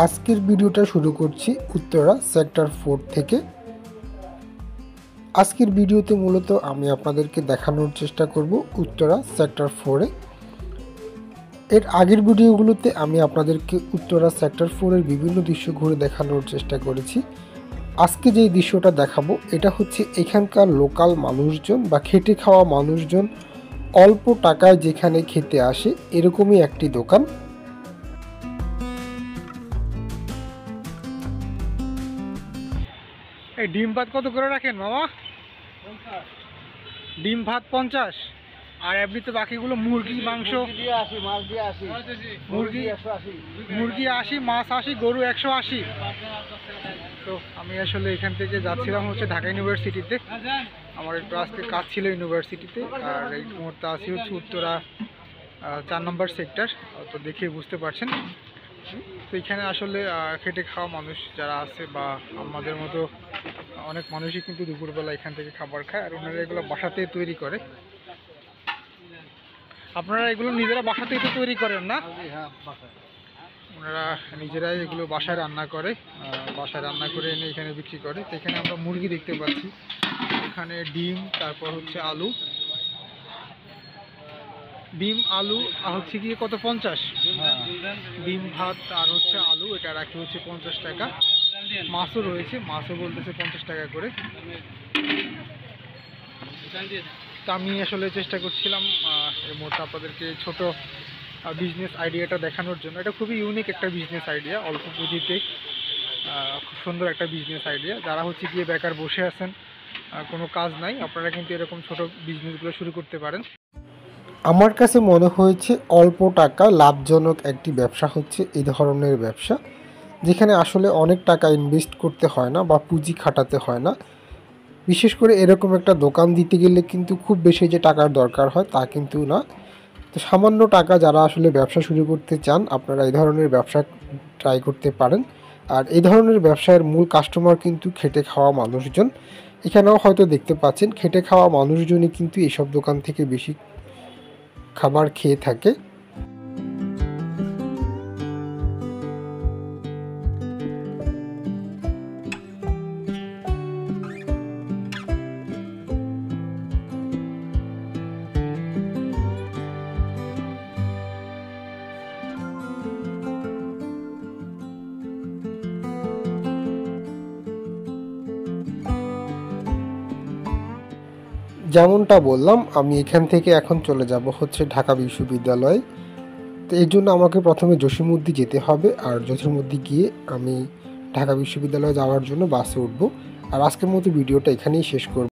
আজকের ভিডিওটা শুরু করছি উত্তরা সেক্টর 4 থেকে। আজকের ভিডিওতে মূলত আমি আপনাদেরকে দেখানোর চেষ্টা করব উত্তরা সেক্টর 4-এ। এর আগের ভিডিওগুলোতে আমি আপনাদেরকে উত্তরা সেক্টর 4-এর বিভিন্ন দৃশ্য ঘুরে দেখানোর চেষ্টা করেছি। আজকে যেই দৃশ্যটা দেখাবো এটা হচ্ছে এখানকার লোকাল মানুষজন বা খেটে খাওয়া মানুষজন অল্প টাকায় যেখানে খেতে আসে এরকমই একটি দোকান। এই ডিম ভাত কত করে রাখেন মামা? ডিম ভাত 50 আর এমনিতে বাকিগুলো মুরগি মাংস মুরগি 80, মাছ 80, গরু 180। তো আমি আসলে এখান থেকে যাচ্ছিলাম হচ্ছে ঢাকা ইউনিভার্সিটিতে। আমার একটু আজকে কাজ ছিল ইউনিভার্সিটিতে। আর এই মুহূর্তে আসি হচ্ছে উত্তরা 4 নম্বর সেক্টর। তো দেখে বুঝতে পারছেন। তো এখানে আসলে খেটে খাওয়া মানুষ যারা আছে বা আমাদের মতো অনেক মানুষই কিন্তু দুপুরবেলা এখান থেকে খাবার খায়। আর ওনারা এগুলো বাসাতেই তৈরি করে। আপনারা এগুলো নিজেরা বাসাতেই তো তৈরি করেন না? ওনারা নিজেরাই এগুলো বাসায় রান্না করে, বাসায় রান্না করে এনে এখানে বিক্রি করে। তো এখানে আমরা মুরগি দেখতে পাচ্ছি, এখানে ডিম, তারপর হচ্ছে আলু, ডিম আলু হচ্ছে গিয়ে কত 50। ডিম ভাত আর হচ্ছে আলু, এটা রাখি হচ্ছে 50 টাকা। মাছও রয়েছে, মাছও বলতেছে 50 টাকা করে। তা আমি আসলে চেষ্টা করছিলাম এর মধ্যে আপনাদেরকে ছোট বিজনেস আইডিয়াটা দেখানোর জন্য। এটা খুবই ইউনিক একটা বিজনেস আইডিয়া, অল্প পুঁজিতে খুব সুন্দর একটা বিজনেস আইডিয়া। যারা হচ্ছে গিয়ে বেকার বসে আছেন, কোনো কাজ নাই, আপনারা কিন্তু এরকম ছোট বিজনেসগুলো শুরু করতে পারেন। আমার কাছে মনে হয়েছে অল্প টাকা লাভজনক একটি ব্যবসা হচ্ছে এই ধরনের ব্যবসা, যেখানে আসলে অনেক টাকা ইনভেস্ট করতে হয় না বা পুঁজি খাটাতে হয় না। বিশেষ করে এরকম একটা দোকান দিতে গেলে কিন্তু খুব বেশি যে টাকার দরকার হয় তা কিন্তু না। তো সামান্য টাকা যারা আসলে ব্যবসা শুরু করতে চান, আপনারা এই ধরনের ব্যবসা ট্রাই করতে পারেন। আর এই ধরনের ব্যবসার মূল কাস্টমার কিন্তু খেটে খাওয়া মানুষজন। এখানেও হয়তো দেখতে পাচ্ছেন খেটে খাওয়া মানুষজনই কিন্তু এইসব দোকান থেকে বেশি খাবার খেয়ে থাকে। যেমনটা বললাম, আমি এখান থেকে এখন চলে যাব হচ্ছে ঢাকা বিশ্ববিদ্যালয়ে। তো এর জন্য আমাকে প্রথমে জসীমউদ্দিন যেতে হবে, আর জসীমউদ্দিন গিয়ে আমি ঢাকা বিশ্ববিদ্যালয়ে যাওয়ার জন্য বাসে উঠবো। আর আজকের মতো ভিডিওটা এখানেই শেষ করব।